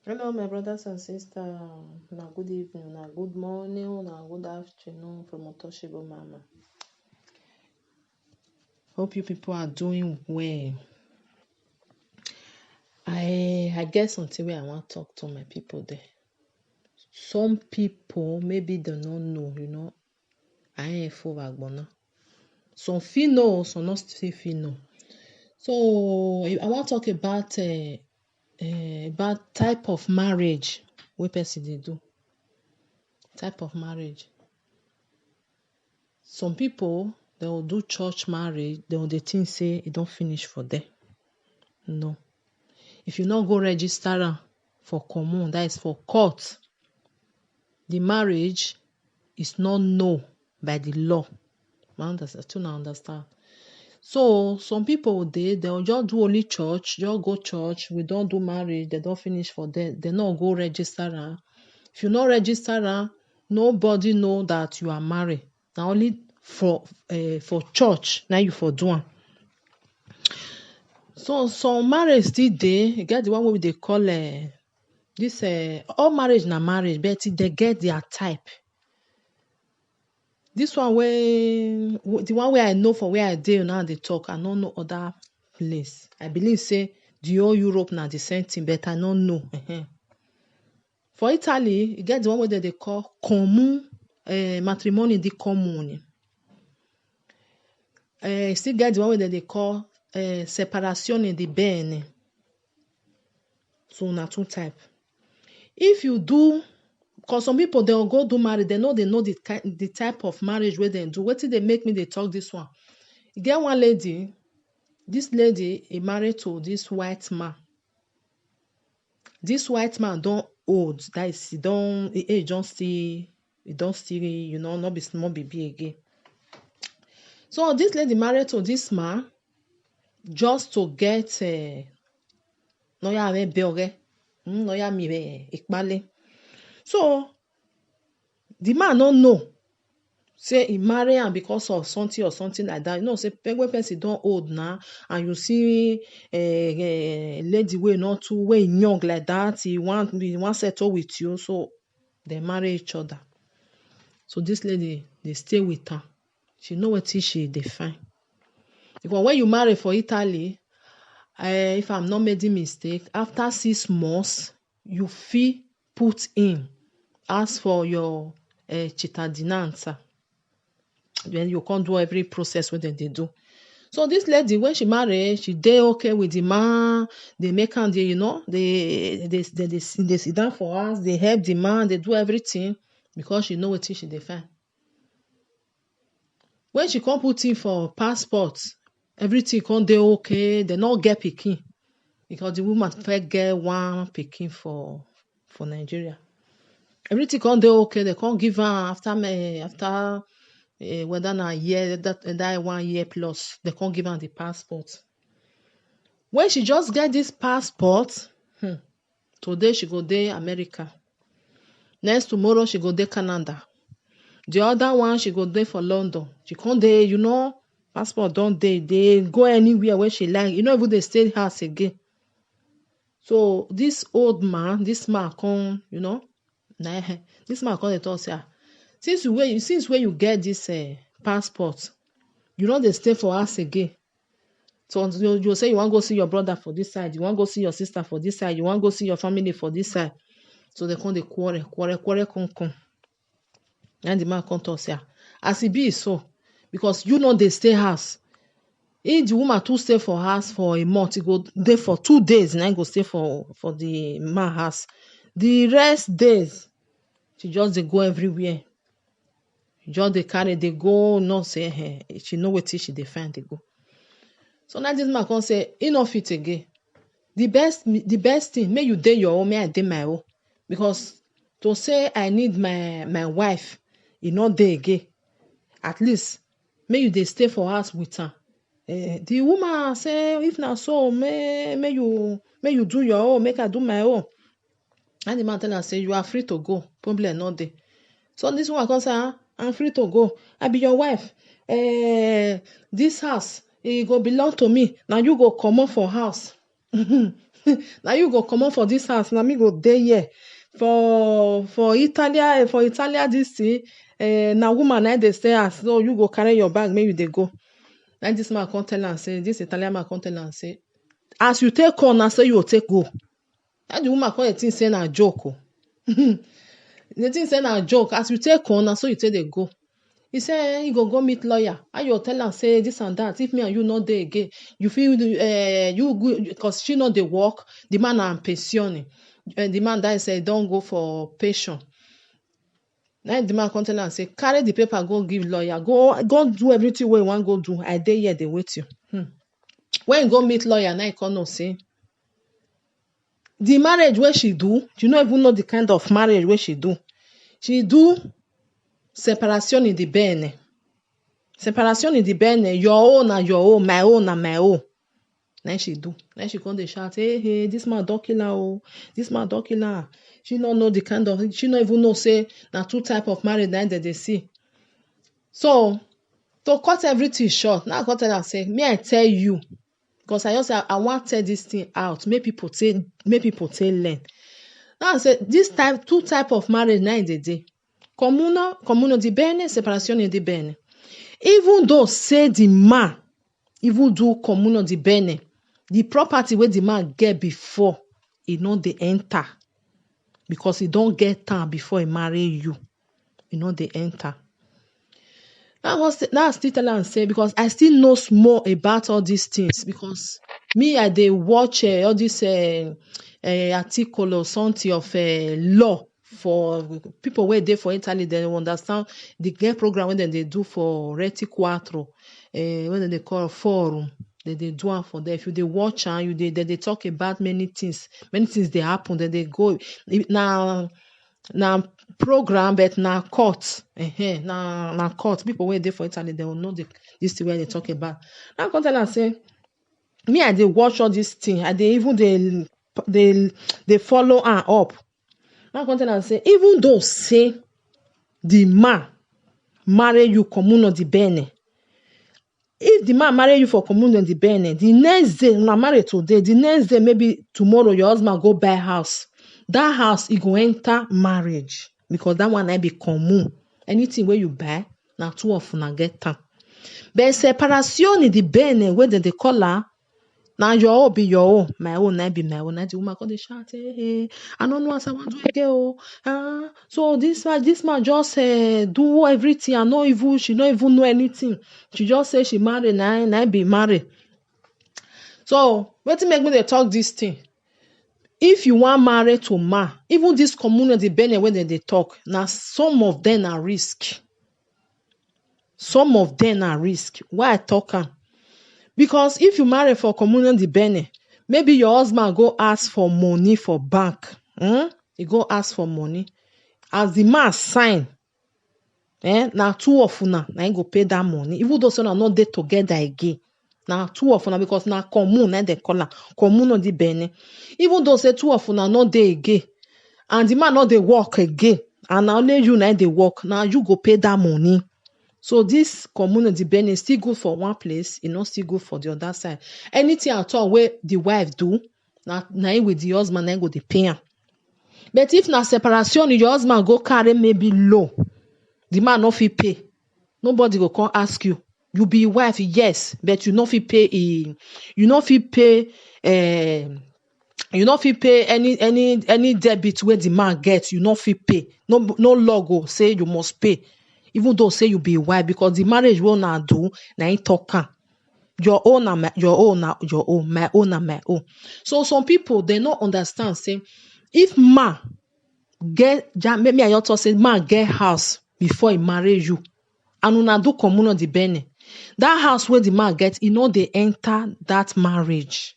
Hello, my brothers and sisters. Na good evening, na good morning, na good afternoon from Untouchable Mama. Hope you people are doing well. I get something where I want to talk to my people there. Some people maybe they don't know, I ain't full agbona. Some feel know, some not still feel know. So I want to talk about type of marriage wey person dey do. Type of marriage. Some people they will do church marriage, they will think say it don't finish for them. No. If you not go register am for common, that is for court, the marriage is not known by the law. Still not understand. So some people they'll just do only church, just go church, we don't do marriage, they don't finish for them, they not go register am. If you not register am, nobody know that you are married. Now only for church, now you for do am. So some marriage still dey, you get the one wey we dey call this all marriage na marriage, but they get their type. This one wey the one wey I know for where I dey now dey talk, I no know other place. I believe say the whole Europe na the same thing, but I no know. For Italy, you get the one wey they call common matrimony di comune. Still get the one wey they call separazione di bene. So na two type. If you do, because some people they'll go do marriage, they know the type of marriage where they do. Wetin they make me they talk this one? You get one lady, this lady is married to this white man. This white man don't old, that is he don't still, not be small baby again. So this lady married to this man just to get so the man don't know say he marry am because of something or something like that. You know, say when person don't old now and you see a lady way not too way young like that, he want settle with you, so they marry each other. So this lady they stay with her. She know what she define. Because when you marry for Italy, if I'm not making mistake, after 6 months you feel put in as for your cittadinanza. Then you can't do every process what they do. So this lady, when she married, she dey okay with the man. They make her, they sit down for us. They help the man. They do everything because she know what she define. When she come put in for passport, everything come dey okay. They not get pikin because the woman first get one pikin for Nigeria. Everything come dey okay. They can't give her after whether na year that 1 year plus, they can't give her the passport. When she just get this passport, today she go dey America. Next tomorrow she go dey Canada. The other one she go dey for London. She can't dey, passport don't they go anywhere where she like. Even they stay house again. So this old man, this man come, this man come dey talk say, since where you get this passport, you know they stay for us again. So you say you want to go see your brother for this side, you want to go see your sister for this side, you want to go see your family for this side. So they come, they quarrel come. And the man come talk say, as it be so, because they stay house. If the woman too stay for house for a month, it go there for 2 days, and I go stay for the man house. The rest days, she just they go everywhere. Just they carry, they go, not say hey, she know what she they find, they go. So now this man come say, enough it again. The best thing, may you date your own, may I date my own. Because to say I need my wife, not there again. At least, may you they stay for us with her. The woman say, if not so, may you do your own, make I do my own. And the man tell her say, you are free to go, probably not there. So this woman come say, I'm free to go. I be your wife. This house, it go belong to me. Now you go come up for house. Now you go come on for this house. Now me go there here for Italia this thing. Now woman I they stay as so you go carry your bag. Maybe they go. Like this man come tell and say this Italian man come tell and say as you take on, I say you will take go. That the woman come the thing say na joke. The thing say na joke. As you take on, I so you take they go. He say he go meet lawyer. And you tell am say this and that. If me and you not there again, you feel you good because she not dey work. The man na pension. The man that say don't go for pension. Now the man come tell am say carry the paper go give lawyer. Go do everything wey you wan go do. I dey here dey wait you. When you go meet lawyer, now you come know say the marriage wey she do, you no even know the kind of marriage wey she do. She do separation in the bene. Separation in the bene. Your own na your own, my own na my own. Then she do. Then she come dey shout, hey, this man don kill her, oh. This man don kill her. She no know the kind of, she no even know say na two type of marriage that they see. So to cut everything short, now I come tell her say, me I tell you, because I just say I want to tell this thing out, make people learn. Now I say this two type of marriage now in the day. Communo di bene, separazione di bene. Even though say the man, even do communo di bene, the property where the man get before, he no dey enter. Because he don't get time before he marry you. You know they enter. Now I still tell her and say, because I still know more about all these things. Because me, I dey watch all this article or something of law for people where they for Italy, they understand the game program when they do for Reti Quattro, when they call forum, they do one for them. If you they watch and they talk about many things they happen, then they go now program, but now court, now court. People where they for Italy, they will know this thing where they talk about. Now come tell and say, me I they watch all this thing, and they even they follow her up. Now come tell and say, even though say the man marry you communo di bene, if the man marry you for communo di bene, the next day, not married today, the next day, maybe tomorrow, your husband go buy house. That house, he go enter marriage. Because that one I be common. Anything where you buy, now two of una get time. But separation di bene, where they call her, now your own be your own, my own I be my own. The woman come dey shout, hey, I don't know what I want to do. So this man just do everything. I know even she don't even know anything. She just say she married, and I be married. So wetin make me dey talk this thing? If you want marry to man, even this community bene when they talk, now some of them are risk. Some of them are risk. Why I talk am? Because if you marry for community bene, maybe your husband go ask for money for bank. He go ask for money. As the man sign, now two of una, now he go pay that money. Even though so not they together again. Now two of una, because now commune, they call her communo di bene. Even though say two of una not they again, and the man not they work again, and now only you now they work. Now you go pay that money. So this communo di bene is still good for one place, it's not still good for the other side. Anything at all where the wife do, now with the husband, then go the pay. But if na separation, your husband go carry maybe low, the man no fit pay. Nobody go come ask you. You be wife, yes, but you no fit pay. You no fit pay. You no fit pay any debit where the man gets. You no fit pay. No logo say you must pay. Even though say you be wife, because the marriage will not do, na in talk. Your own, your own, your own, my own, my own. So some people they not understand. Say if man maybe I also say man get house before he marry you, and una do communo di bene, that house where the man get, they enter that marriage.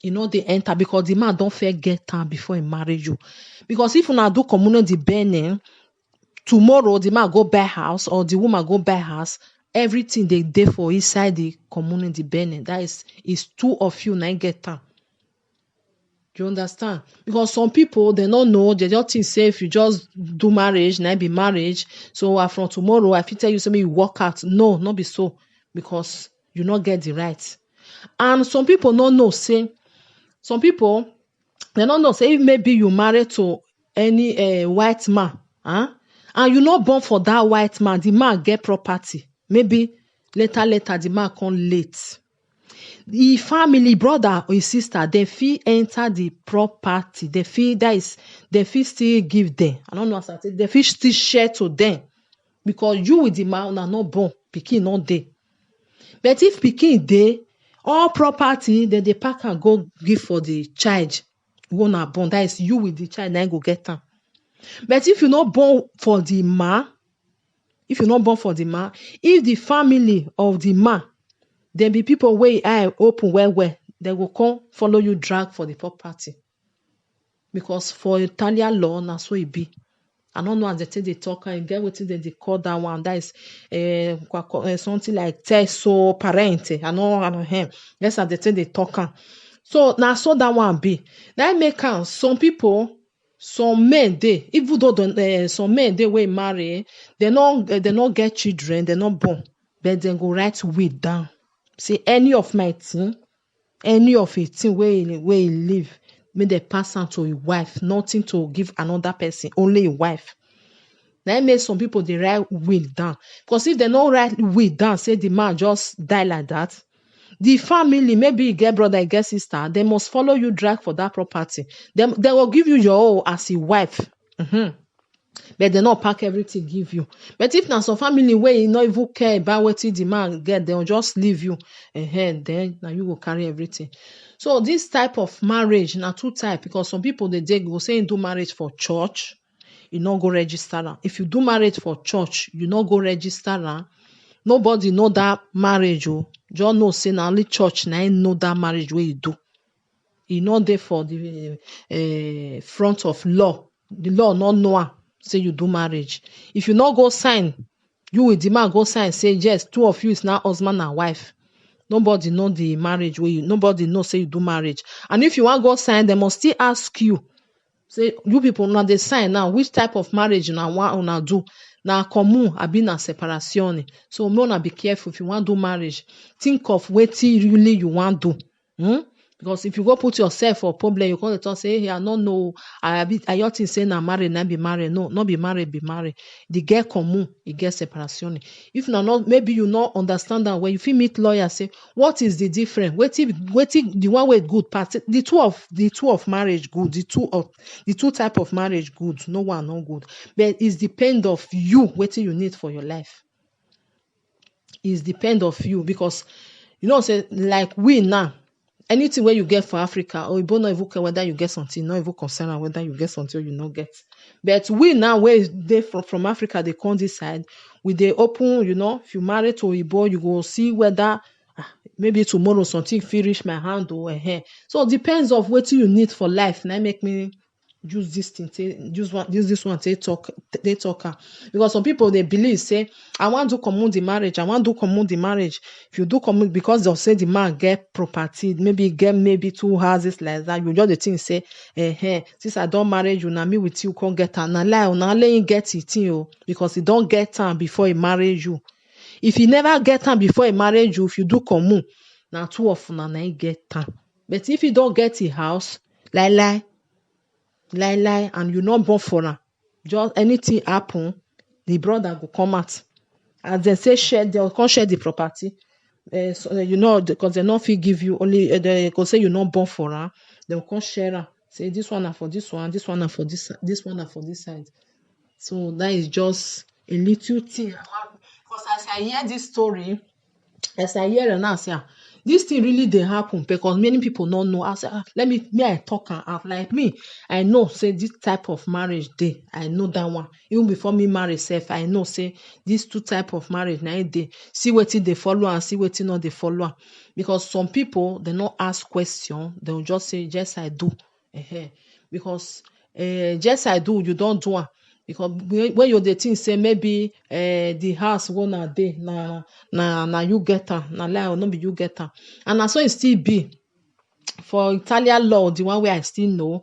They enter because the man don't fair get time before he marry you. Because if una do communo di bene, tomorrow the man go buy house or the woman go buy house, everything they dey for inside the communo di bene. That is two of you now get time. You understand? Because some people they don't know, they just think say if you just do marriage, now be marriage. So from tomorrow I fit tell you something you work out. No, not be so, because you not get the right. And some people don't know say Some people, they don't know, say if maybe you married to any white man, and you not born for that white man, the man get property. Maybe later, the man come late. The family, brother or sister, they fit enter the property. They fit still give them. I don't know how to say. They fit still share to them. Because you with the man are not born, pikin not dey. But if pikin dey, all property then they pack and go give for the child who na born. That is you with the child, now go get am. But if you not born for the man, if the family of the man, then be people wey eye open well, they will come follow you drag for the property. Because for Italian law, na so it be. I don't know as they take the talk and get what they call that one. That is something like terzo parente. I know him. That's how they take the talk. So now so that one be. That make some people, some men they, even though some men they will marry, they not get children, they not born, but they go write will down. Say any of my thing, any of it thing where he live, may they pass on to a wife, nothing to give another person, only a wife. That make some people they write will down. Because if they not write will down, say the man just die like that, the family, maybe you get brother, you get sister, they must follow you drag for that property. They will give you your own as a wife. But they not pack everything give you. But if now some family where you not even care about what the man get, they'll just leave you. Then now you will carry everything. So this type of marriage, now two type, because some people they go say do marriage for church, you not go register her. If you do marriage for church, you not go register her. Nobody know that marriage. Just know say now only church now know that marriage where you do. You not there for the front of law. The law not know say you do marriage. If you not go sign, you with the man go sign, say yes, two of you is now husband and wife. Nobody know the marriage where nobody know say you do marriage. And if you want go sign, they must still ask you. Say you people now they sign now, which type of marriage you want to do? Na common, abi na separation. So una be careful if you want to do marriage. Think of what really you want to do. Because if you go put yourself for problem, you come to say, hey, I don't know, I ought to say na married, not be married. No, not be married, be married. The get common, it get separation. If not, maybe you not understand that when you feel meet lawyer, say, what is the difference? What the one way good part, the two of marriage good, the two type of marriage good, no one no good. But it's depend of you, what you need for your life. It's depend of you, because you know, say like we now. Anything where you get for Africa, or you don't even care whether you get something, not even concerned whether you get something or you not get. But we now, where they from Africa, they come this side, with the open, you know, if you marry to Igbo, you go see whether maybe tomorrow something finish my hand or hair. So it depends of what you need for life. Now make me use this thing, use this one, they talk. Because some people they believe say, I want to commute the marriage. If you do commute, because they'll say the man get property, maybe 2 houses like that. You just the thing say, since I don't marry you, now me with you can't get her. Now lie, now let him get it, because he don't get time before he marry you. If he never get time before he marry you, if you do commute, now too often now he get time. But if you don't get a house, lie, and you not born for her, just anything happen, the brother go come out. As they say they'll come share the property. So, you know, because they not fit give you only, they go say you not born for her, they'll come share her. Say this one are for this one, this one are for this one are for this side. So that is just a little thing. Because as I hear this story, as I hear and I say, this thing really dey happen, because many people don't know. I say, I talk out like me. I know say this type of marriage dey. I know that one. Even before me marry self, I know say these two type of marriage now dey. See wetin they follow and see wetin not they follow. Because some people they not ask question, they'll just say yes I do. Because yes I do, you don't do it. Because when you the thing say maybe the house wanna dey na you get her, na lie or not be you get her. And na so it still be for Italian law, the one way I still know.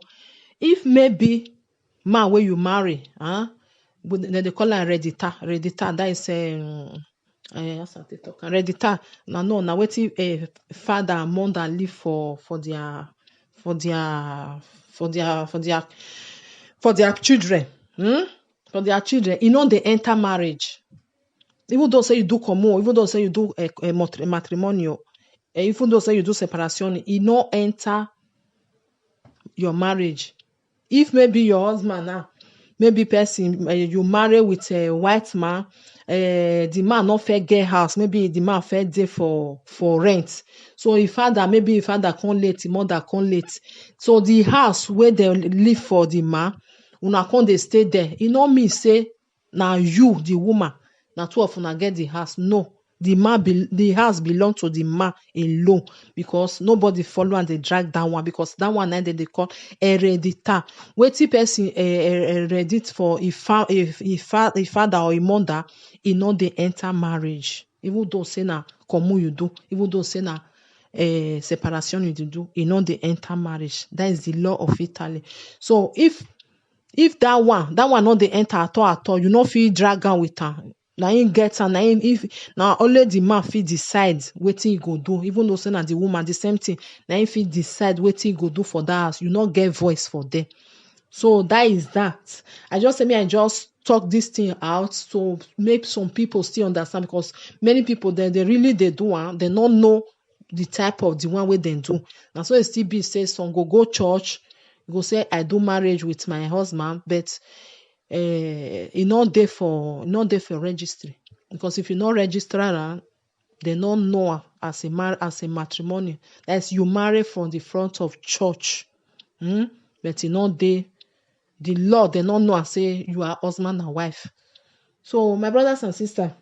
If maybe man where you marry, they call her heredità. That is heredità. Now wetin father and mother live for for their children. For their children, they enter marriage. Even though say you do commun, even though say you do a matrimonial, even though say you do separation, no enter your marriage. If maybe your husband now, maybe person you marry with a white man, the man not fair get house, maybe the man fair day for rent. So if father come late, the mother come late. So the house where they live for the man, una come they stay there. You know me say now you the woman, now two of una get the house. No, the house belong to the man alone, because nobody follow and they drag that one, because that one now they call hereditary. Wetin person heredit for if father or a mother, no dey enter marriage. Even though say na commun you do, even though say na separation you do, no dey enter marriage. That is the law of Italy. So if that one no dey enter at all, you no fit drag am with am. Na him get am, na only the man fit decide wetin he go do. Even though say na the woman, the same thing. Na him fit decide wetin he go do for that house. You no get voice for them. So that is that. I just say I just talk this thing out to make some people still understand, because many people they really they do am, they don't know the type of the one way they do. And so it still be say some go church, go say I do marriage with my husband, but not there for registry, because if you not register, they don't know as a matrimony. That's you marry from the front of church, but not there. The law they don't know and say you are husband and wife. So my brothers and sisters,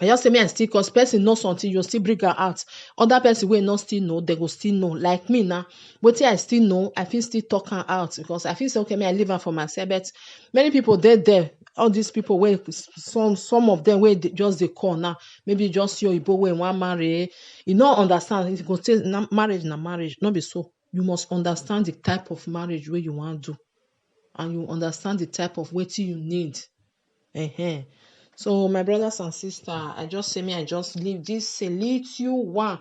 I just say me and still, because person know something, you still bring her out. Other person will not still know, they go still know. Like me now, but I still know, I feel still talk her out, because I feel say okay, me I leave her for myself. But many people there, all these people where some of them where just they call now, maybe just your Igbo way one marry, you don't understand. If you go say marriage, not be so. You must understand the type of marriage where you want to do, and you understand the type of what you need. So my brothers and sisters, I just say me I just leave this a little one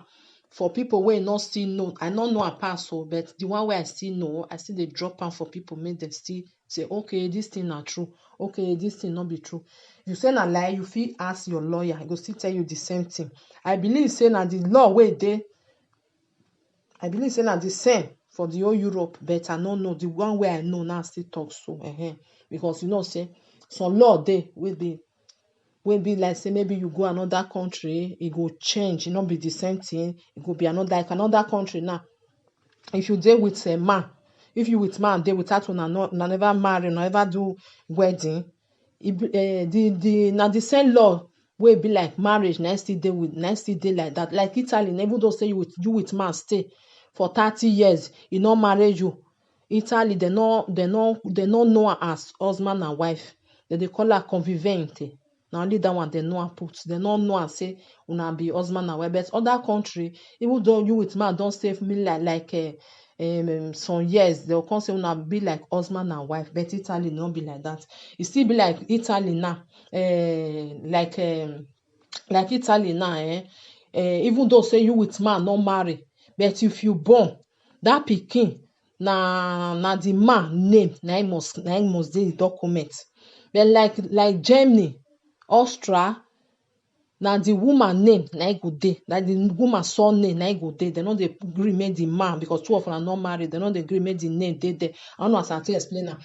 for people where not still know. I don't know a pass, but the one where I still know, I still they drop out for people, make them still say, okay, this thing not true, okay, this thing not be true. If you say a lie, you feel ask your lawyer, I go still tell you the same thing. I believe saying that the law where they, I believe saying that the same for the whole Europe, but I don't know the one where I know now still talk so, because you know say some law they will be like say maybe you go another country, it go change, it not be the same thing. It could be another country now. If you deal with a man, if you with man, they without one never marry, never do wedding. The same law will be like marriage. Next day like that. Like Italy, even though say you with man stay for 30 years, you not marry you. Italy, they don't know her as husband and wife. They call her convivente. Now only that one they know and put. They don't know and say una be husband and wife. But other country, even though you with man don't stay me like some years, they'll come say una be like husband and wife. But Italy don't be like that. It still be like Italy now. Like Italy now. Even though say you with man not marry, but if you born that pikin na the man name na him must dey the document. But like Germany, Austria, na the woman name na it go dey, like the woman son name na it go dey. They no dey gree make the man, because two of them are not married, they no dey gree make the name dey there. I don't know as I to explain now.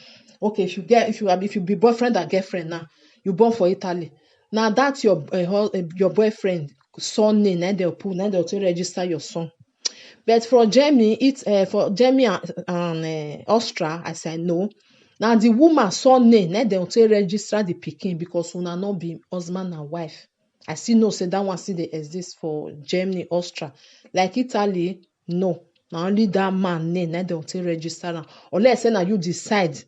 Okay, if you be boyfriend and girlfriend now, you born for Italy. Now that's your boyfriend son name na they'll put, na they'll register your son. But for Germany, for Germany and Austria, I say no. Now the woman son name, na dem take register the pikin, because una no be husband and wife. I still know say that one still dey exist for Germany, Austria. Like Italy, no. Na only that man name na dem take register am. Unless say na you decide,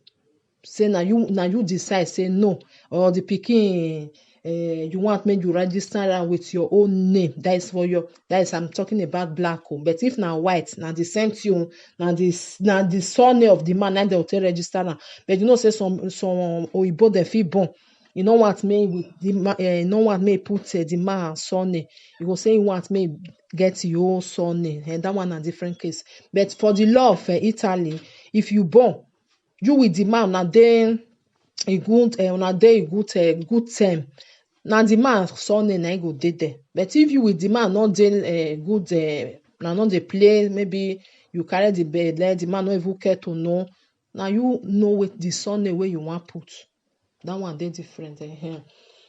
say na you decide say no, or the pikin you want make you register am with your own name. That is I'm talking about black. But if na white, na the same thing, na the surname of the man na dem take register am. But you know say some Oyibo dem fit born You know what me with the no want me put the man son name. You go say you want me get your son name, and that one a different case. But for the law of Italy, if you born, you with the man na then a good una dey good term. Na the man son name na go dey there. But if you with the man not dey good na not dey play, maybe you carry the bed, let the man no even care to know. Now you know with the son name where you want put. That one dey different.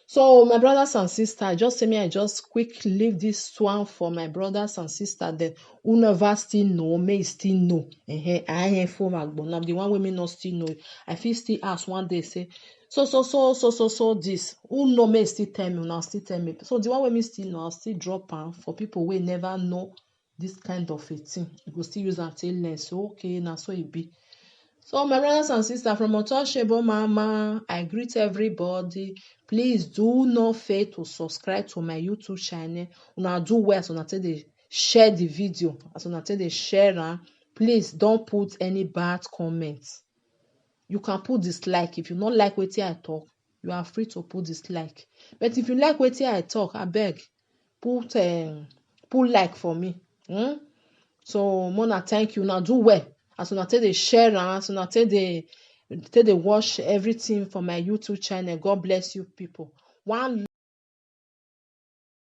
So my brothers and sisters, just say me I just quick leave this one for my brothers and sisters then who never still know, may still know. I ain't for my now the one women not still know. I feel still ask one day say so this who know may still tell me now still tell me. So the one women still know I'll still drop am for people who never know this kind of a thing. You go still use am take learn. So okay, now so it be. So my brothers and sisters from Untouchable Mama, I greet everybody. Please do not fail to subscribe to my YouTube channel. Una do well as una take dey share the video, as una take dey share am. Please don't put any bad comments. You can put dislike. If you not like wetin I talk, you are free to put dislike. But if you like wetin I talk, abeg put like for me. So Mona, thank you. Now do well. As una take dey share am, as una take dey watch everything for my YouTube channel. God bless you people. One